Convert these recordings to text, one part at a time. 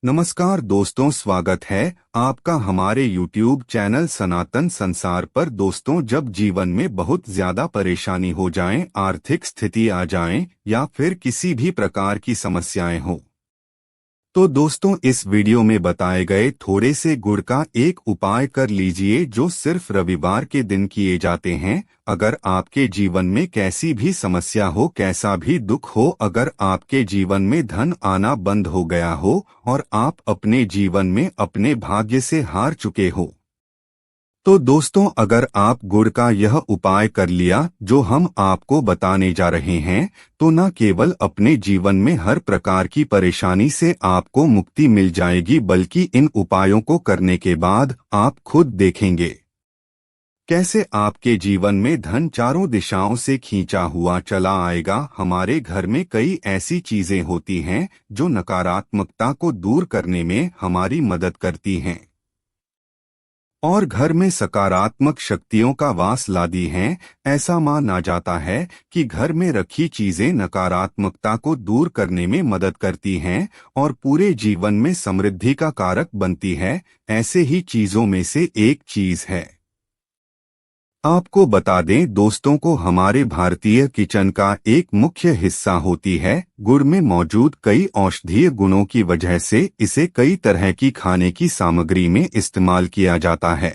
नमस्कार दोस्तों, स्वागत है आपका हमारे YouTube चैनल सनातन संसार पर। दोस्तों, जब जीवन में बहुत ज्यादा परेशानी हो जाए, आर्थिक स्थिति आ जाए या फिर किसी भी प्रकार की समस्याएं हो, तो दोस्तों इस वीडियो में बताए गए थोड़े से गुड़ का एक उपाय कर लीजिए जो सिर्फ रविवार के दिन किए जाते हैं। अगर आपके जीवन में कैसी भी समस्या हो, कैसा भी दुख हो, अगर आपके जीवन में धन आना बंद हो गया हो और आप अपने जीवन में अपने भाग्य से हार चुके हो, तो दोस्तों अगर आप गुड़ का यह उपाय कर लिया जो हम आपको बताने जा रहे हैं, तो न केवल अपने जीवन में हर प्रकार की परेशानी से आपको मुक्ति मिल जाएगी, बल्कि इन उपायों को करने के बाद आप खुद देखेंगे कैसे आपके जीवन में धन चारों दिशाओं से खींचा हुआ चला आएगा। हमारे घर में कई ऐसी चीजें होती हैं जो नकारात्मकता को दूर करने में हमारी मदद करती हैं और घर में सकारात्मक शक्तियों का वास लाती हैं। ऐसा माना जाता है कि घर में रखी चीजें नकारात्मकता को दूर करने में मदद करती हैं और पूरे जीवन में समृद्धि का कारक बनती है। ऐसे ही चीजों में से एक चीज है, आपको बता दें दोस्तों को, हमारे भारतीय किचन का एक मुख्य हिस्सा होती है गुड़। में मौजूद कई औषधीय गुणों की वजह से इसे कई तरह की खाने की सामग्री में इस्तेमाल किया जाता है।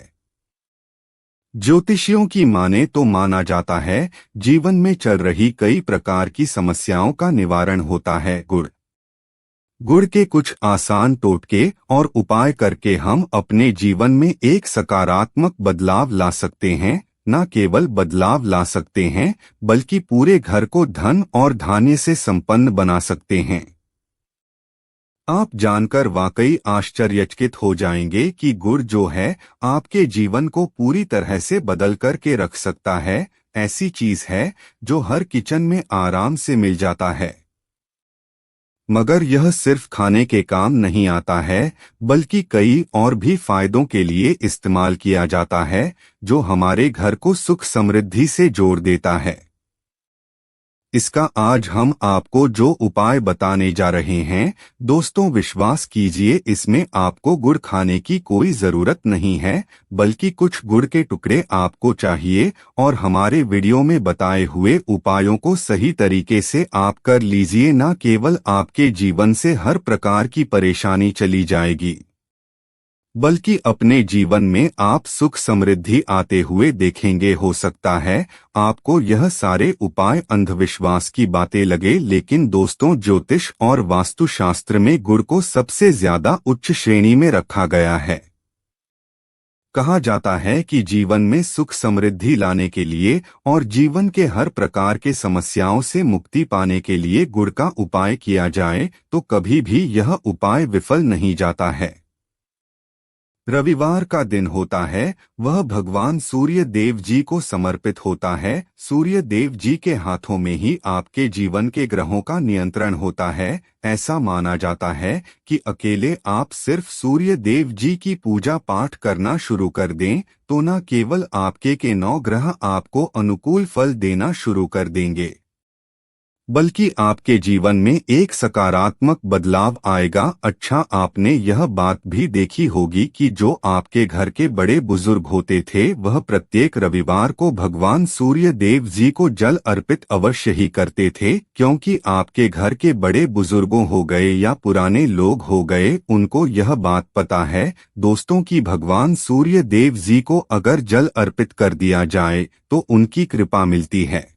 ज्योतिषियों की माने तो माना जाता है जीवन में चल रही कई प्रकार की समस्याओं का निवारण होता है गुड़ के कुछ आसान टोटके और उपाय करके हम अपने जीवन में एक सकारात्मक बदलाव ला सकते हैं। न केवल बदलाव ला सकते हैं बल्कि पूरे घर को धन और धान्य से संपन्न बना सकते हैं। आप जानकर वाकई आश्चर्यचकित हो जाएंगे कि गुड़ जो है आपके जीवन को पूरी तरह से बदल करके रख सकता है। ऐसी चीज है जो हर किचन में आराम से मिल जाता है, मगर यह सिर्फ खाने के काम नहीं आता है बल्कि कई और भी फायदों के लिए इस्तेमाल किया जाता है जो हमारे घर को सुख समृद्धि से जोड़ देता है। इसका आज हम आपको जो उपाय बताने जा रहे हैं दोस्तों, विश्वास कीजिए इसमें आपको गुड़ खाने की कोई जरूरत नहीं है, बल्कि कुछ गुड़ के टुकड़े आपको चाहिए और हमारे वीडियो में बताए हुए उपायों को सही तरीके से आप कर लीजिए। न केवल आपके जीवन से हर प्रकार की परेशानी चली जाएगी, बल्कि अपने जीवन में आप सुख समृद्धि आते हुए देखेंगे। हो सकता है आपको यह सारे उपाय अंधविश्वास की बातें लगे, लेकिन दोस्तों ज्योतिष और वास्तुशास्त्र में गुड़ को सबसे ज्यादा उच्च श्रेणी में रखा गया है। कहा जाता है कि जीवन में सुख समृद्धि लाने के लिए और जीवन के हर प्रकार के समस्याओं से मुक्ति पाने के लिए गुड़ का उपाय किया जाए तो कभी भी यह उपाय विफल नहीं जाता है। रविवार का दिन होता है वह भगवान सूर्य देव जी को समर्पित होता है। सूर्य देव जी के हाथों में ही आपके जीवन के ग्रहों का नियंत्रण होता है। ऐसा माना जाता है कि अकेले आप सिर्फ सूर्य देव जी की पूजा पाठ करना शुरू कर दें तो न केवल आपके के 9 ग्रह आपको अनुकूल फल देना शुरू कर देंगे, बल्कि आपके जीवन में एक सकारात्मक बदलाव आएगा। अच्छा, आपने यह बात भी देखी होगी कि जो आपके घर के बड़े बुजुर्ग होते थे वह प्रत्येक रविवार को भगवान सूर्य देव जी को जल अर्पित अवश्य ही करते थे, क्योंकि आपके घर के बड़े बुजुर्गों हो गए या पुराने लोग हो गए, उनको यह बात पता है दोस्तों कि भगवान सूर्य देव जी को अगर जल अर्पित कर दिया जाए तो उनकी कृपा मिलती है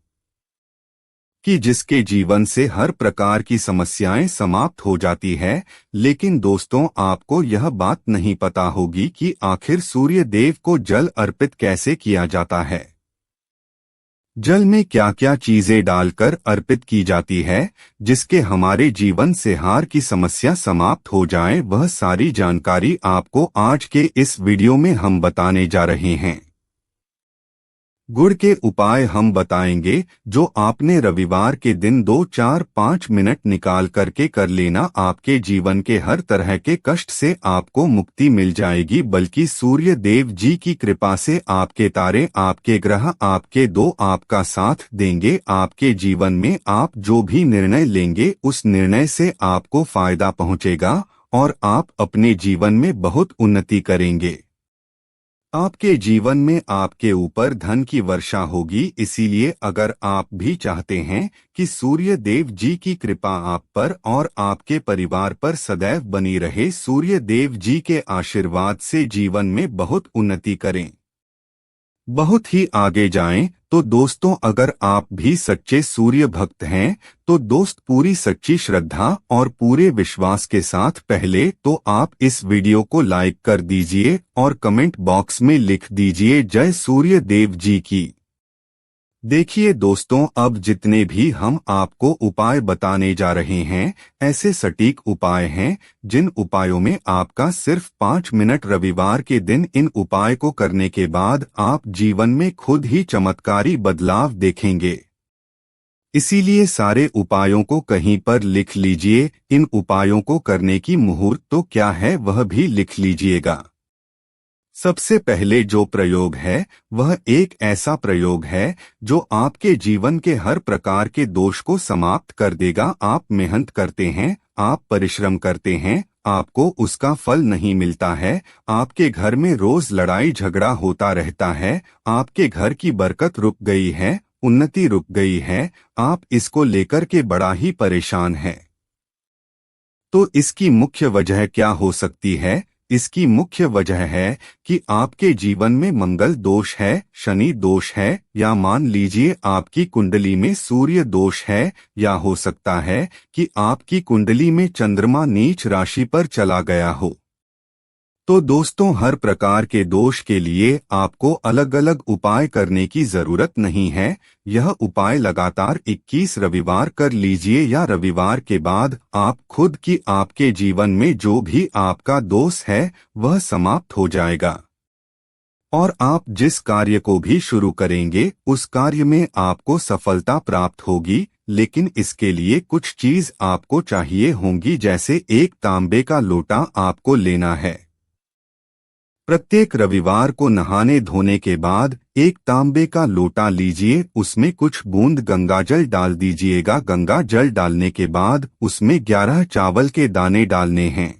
कि जिसके जीवन से हर प्रकार की समस्याएं समाप्त हो जाती है। लेकिन दोस्तों आपको यह बात नहीं पता होगी कि आखिर सूर्य देव को जल अर्पित कैसे किया जाता है। जल में क्या क्या चीजें डालकर अर्पित की जाती है जिसके हमारे जीवन से हार की समस्या समाप्त हो जाए, वह सारी जानकारी आपको आज के इस वीडियो में हम बताने जा रहे हैं। गुड़ के उपाय हम बताएंगे जो आपने रविवार के दिन 2-4-5 मिनट निकाल करके कर लेना। आपके जीवन के हर तरह के कष्ट से आपको मुक्ति मिल जाएगी, बल्कि सूर्य देव जी की कृपा से आपके तारे, आपके ग्रह, आपके दो आपका साथ देंगे। आपके जीवन में आप जो भी निर्णय लेंगे उस निर्णय से आपको फायदा पहुंचेगा और आप अपने जीवन में बहुत उन्नति करेंगे। आपके जीवन में आपके ऊपर धन की वर्षा होगी। इसीलिए अगर आप भी चाहते हैं कि सूर्य देव जी की कृपा आप पर और आपके परिवार पर सदैव बनी रहे, सूर्य देव जी के आशीर्वाद से जीवन में बहुत उन्नति करें, बहुत ही आगे जाएं, तो दोस्तों अगर आप भी सच्चे सूर्य भक्त हैं तो दोस्त पूरी सच्ची श्रद्धा और पूरे विश्वास के साथ पहले तो आप इस वीडियो को लाइक कर दीजिए और कमेंट बॉक्स में लिख दीजिए जय सूर्य देव जी की। देखिए दोस्तों, अब जितने भी हम आपको उपाय बताने जा रहे हैं ऐसे सटीक उपाय हैं जिन उपायों में आपका सिर्फ 5 मिनट रविवार के दिन इन उपाय को करने के बाद आप जीवन में खुद ही चमत्कारी बदलाव देखेंगे। इसीलिए सारे उपायों को कहीं पर लिख लीजिए। इन उपायों को करने की मुहूर्त तो क्या है वह भी लिख लीजिएगा। सबसे पहले जो प्रयोग है वह एक ऐसा प्रयोग है जो आपके जीवन के हर प्रकार के दोष को समाप्त कर देगा। आप मेहनत करते हैं, आप परिश्रम करते हैं, आपको उसका फल नहीं मिलता है, आपके घर में रोज लड़ाई झगड़ा होता रहता है, आपके घर की बरकत रुक गई है, उन्नति रुक गई है, आप इसको लेकर के बड़ा ही परेशान हैं। तो इसकी मुख्य वजह क्या हो सकती है? इसकी मुख्य वजह है कि आपके जीवन में मंगल दोष है, शनि दोष है, या मान लीजिए आपकी कुंडली में सूर्य दोष है, या हो सकता है कि आपकी कुंडली में चंद्रमा नीच राशि पर चला गया हो। तो दोस्तों हर प्रकार के दोष के लिए आपको अलग अलग उपाय करने की जरूरत नहीं है। यह उपाय लगातार 21 रविवार कर लीजिए या रविवार के बाद आप खुद की आपके जीवन में जो भी आपका दोष है वह समाप्त हो जाएगा और आप जिस कार्य को भी शुरू करेंगे उस कार्य में आपको सफलता प्राप्त होगी। लेकिन इसके लिए कुछ चीज आपको चाहिए होंगी, जैसे एक तांबे का लोटा आपको लेना है। प्रत्येक रविवार को नहाने धोने के बाद एक तांबे का लोटा लीजिए, उसमें कुछ बूंद गंगाजल डाल दीजिएगा। गंगा जल डालने के बाद उसमें 11 चावल के दाने डालने हैं,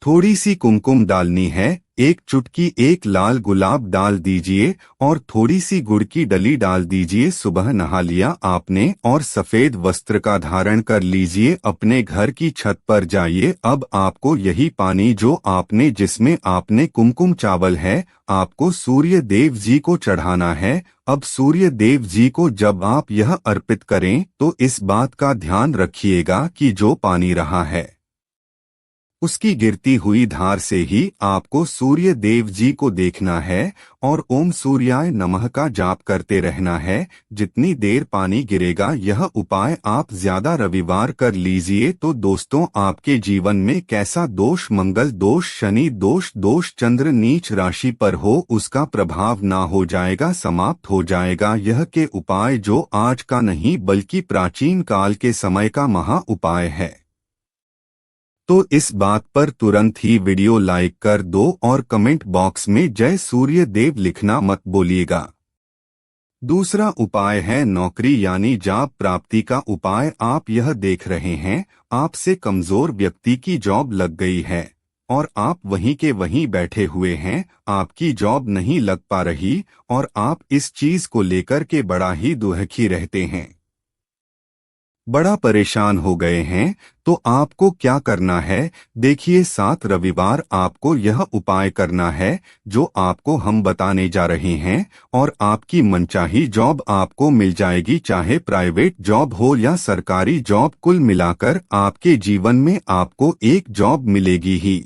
थोड़ी सी कुमकुम डालनी है, एक चुटकी एक लाल गुलाब डाल दीजिए और थोड़ी सी गुड़ की डली डाल दीजिए। सुबह नहा लिया आपने और सफेद वस्त्र का धारण कर लीजिए, अपने घर की छत पर जाइए। अब आपको यही पानी जो आपने जिसमें आपने कुमकुम चावल है आपको सूर्य देव जी को चढ़ाना है। अब सूर्य देव जी को जब आप यह अर्पित करें तो इस बात का ध्यान रखिएगा कि जो पानी रहा है उसकी गिरती हुई धार से ही आपको सूर्य देव जी को देखना है और ओम सूर्याय नमः का जाप करते रहना है जितनी देर पानी गिरेगा। यह उपाय आप ज्यादा रविवार कर लीजिए तो दोस्तों आपके जीवन में कैसा दोष, मंगल दोष, शनि दोष, दोष चंद्र नीच राशि पर हो उसका प्रभाव ना हो जाएगा, समाप्त हो जाएगा। यह के उपाय जो आज का नहीं बल्कि प्राचीन काल के समय का महा उपाय है। तो इस बात पर तुरंत ही वीडियो लाइक कर दो और कमेंट बॉक्स में जय सूर्य देव लिखना मत भूलिएगा। दूसरा उपाय है नौकरी यानी जॉब प्राप्ति का उपाय। आप यह देख रहे हैं आपसे कमजोर व्यक्ति की जॉब लग गई है और आप वहीं के वहीं बैठे हुए हैं, आपकी जॉब नहीं लग पा रही और आप इस चीज को लेकर के बड़ा ही दुखी रहते हैं, बड़ा परेशान हो गए हैं। तो आपको क्या करना है? देखिए 7 रविवार आपको यह उपाय करना है जो आपको हम बताने जा रहे हैं और आपकी मनचाही जॉब आपको मिल जाएगी, चाहे प्राइवेट जॉब हो या सरकारी जॉब। कुल मिलाकर आपके जीवन में आपको एक जॉब मिलेगी ही।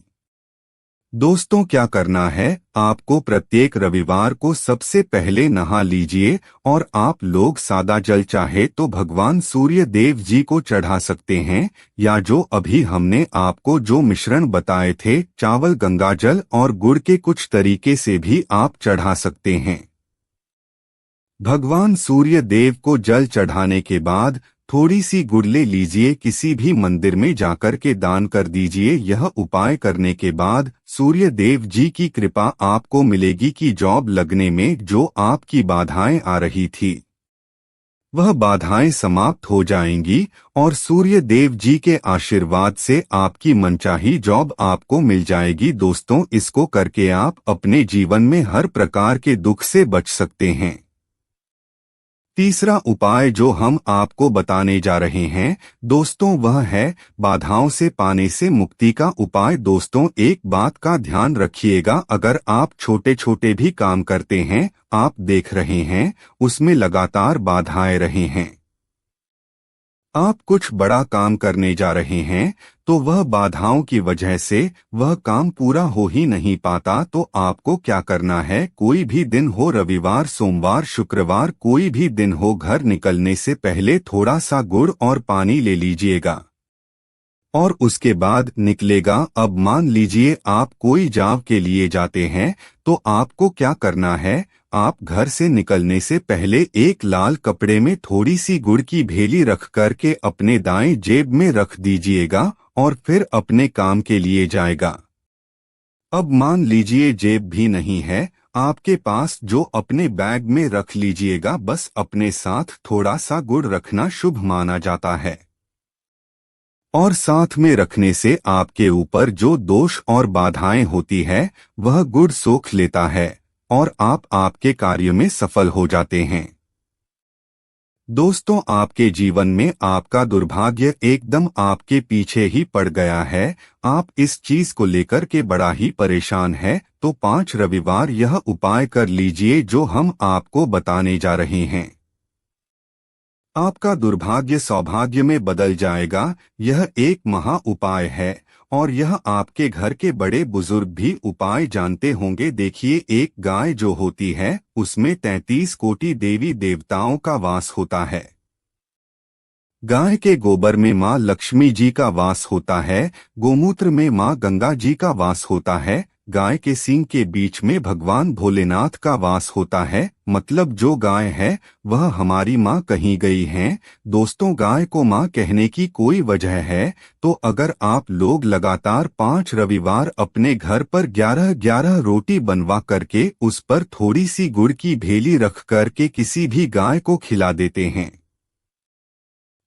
दोस्तों क्या करना है? आपको प्रत्येक रविवार को सबसे पहले नहा लीजिए और आप लोग सादा जल चाहे तो भगवान सूर्य देव जी को चढ़ा सकते हैं या जो अभी हमने आपको जो मिश्रण बताए थे चावल, गंगाजल और गुड़ के कुछ तरीके से भी आप चढ़ा सकते हैं। भगवान सूर्य देव को जल चढ़ाने के बाद थोड़ी सी गुड़ ले लीजिए, किसी भी मंदिर में जाकर के दान कर दीजिए। यह उपाय करने के बाद सूर्य देव जी की कृपा आपको मिलेगी कि जॉब लगने में जो आपकी बाधाएं आ रही थी वह बाधाएं समाप्त हो जाएंगी और सूर्य देव जी के आशीर्वाद से आपकी मनचाही जॉब आपको मिल जाएगी। दोस्तों, इसको करके आप अपने जीवन में हर प्रकार के दुख से बच सकते हैं। तीसरा उपाय जो हम आपको बताने जा रहे हैं दोस्तों, वह है बाधाओं से पाने से मुक्ति का उपाय। दोस्तों, एक बात का ध्यान रखिएगा, अगर आप छोटे छोटे भी काम करते हैं, आप देख रहे हैं उसमें लगातार बाधाएं रहे हैं, आप कुछ बड़ा काम करने जा रहे हैं तो वह बाधाओं की वजह से वह काम पूरा हो ही नहीं पाता, तो आपको क्या करना है, कोई भी दिन हो, रविवार, सोमवार, शुक्रवार, कोई भी दिन हो, घर निकलने से पहले थोड़ा सा गुड़ और पानी ले लीजिएगा और उसके बाद निकलेगा। अब मान लीजिए आप कोई जाव के लिए जाते हैं, तो आपको क्या करना है, आप घर से निकलने से पहले एक लाल कपड़े में थोड़ी सी गुड़ की भेली रख करके अपने दाएं जेब में रख दीजिएगा और फिर अपने काम के लिए जाएगा। अब मान लीजिए जेब भी नहीं है आपके पास, जो अपने बैग में रख लीजिएगा, बस अपने साथ थोड़ा सा गुड़ रखना शुभ माना जाता है और साथ में रखने से आपके ऊपर जो दोष और बाधाएं होती है वह गुड़ सोख लेता है और आप आपके कार्य में सफल हो जाते हैं। दोस्तों, आपके जीवन में आपका दुर्भाग्य एकदम आपके पीछे ही पड़ गया है, आप इस चीज को लेकर के बड़ा ही परेशान है, तो 5 रविवार यह उपाय कर लीजिए जो हम आपको बताने जा रहे हैं। आपका दुर्भाग्य सौभाग्य में बदल जाएगा। यह एक महा उपाय है और यह आपके घर के बड़े बुजुर्ग भी उपाय जानते होंगे। देखिए, एक गाय जो होती है उसमें 33 कोटि देवी देवताओं का वास होता है। गाय के गोबर में माँ लक्ष्मी जी का वास होता है, गोमूत्र में माँ गंगा जी का वास होता है, गाय के सींग के बीच में भगवान भोलेनाथ का वास होता है। मतलब जो गाय है वह हमारी माँ कही गई है। दोस्तों, गाय को माँ कहने की कोई वजह है, तो अगर आप लोग लगातार 5 रविवार अपने घर पर 11-11 रोटी बनवा करके उस पर थोड़ी सी गुड़ की भेली रख करके किसी भी गाय को खिला देते हैं,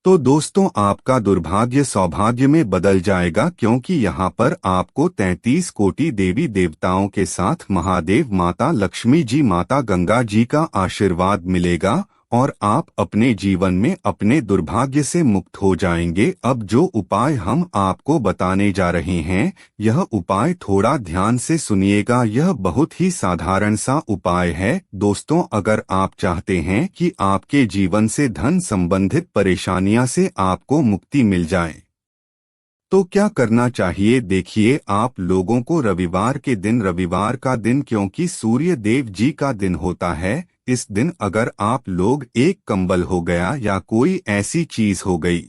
तो दोस्तों आपका दुर्भाग्य सौभाग्य में बदल जाएगा, क्योंकि यहाँ पर आपको 33 कोटि देवी देवताओं के साथ महादेव, माता लक्ष्मी जी, माता गंगा जी का आशीर्वाद मिलेगा और आप अपने जीवन में अपने दुर्भाग्य से मुक्त हो जाएंगे। अब जो उपाय हम आपको बताने जा रहे हैं, यह उपाय थोड़ा ध्यान से सुनिएगा, यह बहुत ही साधारण सा उपाय है। दोस्तों, अगर आप चाहते हैं कि आपके जीवन से धन संबंधित परेशानियां से आपको मुक्ति मिल जाए, तो क्या करना चाहिए, देखिए, आप लोगों को रविवार के दिन, रविवार का दिन क्योंकि सूर्य देव जी का दिन होता है, इस दिन अगर आप लोग एक कंबल हो गया या कोई ऐसी चीज हो गई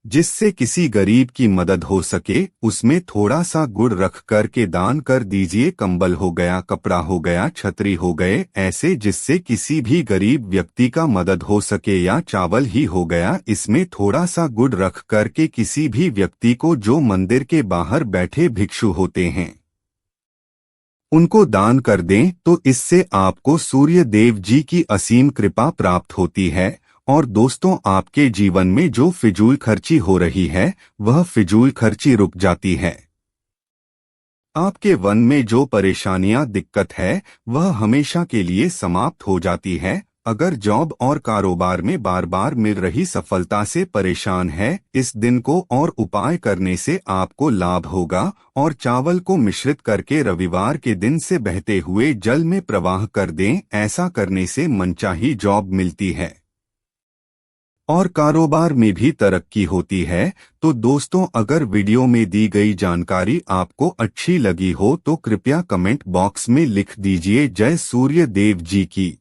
जिससे किसी गरीब की मदद हो सके, उसमें थोड़ा सा गुड़ रख कर के दान कर दीजिए। कंबल हो गया, कपड़ा हो गया, छतरी हो गए, ऐसे जिससे किसी भी गरीब व्यक्ति का मदद हो सके, या चावल ही हो गया, इसमें थोड़ा सा गुड़ रख कर के किसी भी व्यक्ति को जो मंदिर के बाहर बैठे भिक्षु होते हैं उनको दान कर दें, तो इससे आपको सूर्य देव जी की असीम कृपा प्राप्त होती है। और दोस्तों, आपके जीवन में जो फिजूल खर्ची हो रही है वह फिजूल खर्ची रुक जाती है। आपके वन में जो परेशानियां, दिक्कत है वह हमेशा के लिए समाप्त हो जाती है। अगर जॉब और कारोबार में बार बार मिल रही सफलता से परेशान है, इस दिन को और उपाय करने से आपको लाभ होगा। और चावल को मिश्रित करके रविवार के दिन से बहते हुए जल में प्रवाह कर दें, ऐसा करने से मनचाही जॉब मिलती है और कारोबार में भी तरक्की होती है। तो दोस्तों, अगर वीडियो में दी गई जानकारी आपको अच्छी लगी हो तो कृपया कमेंट बॉक्स में लिख दीजिए, जय सूर्य देव जी की।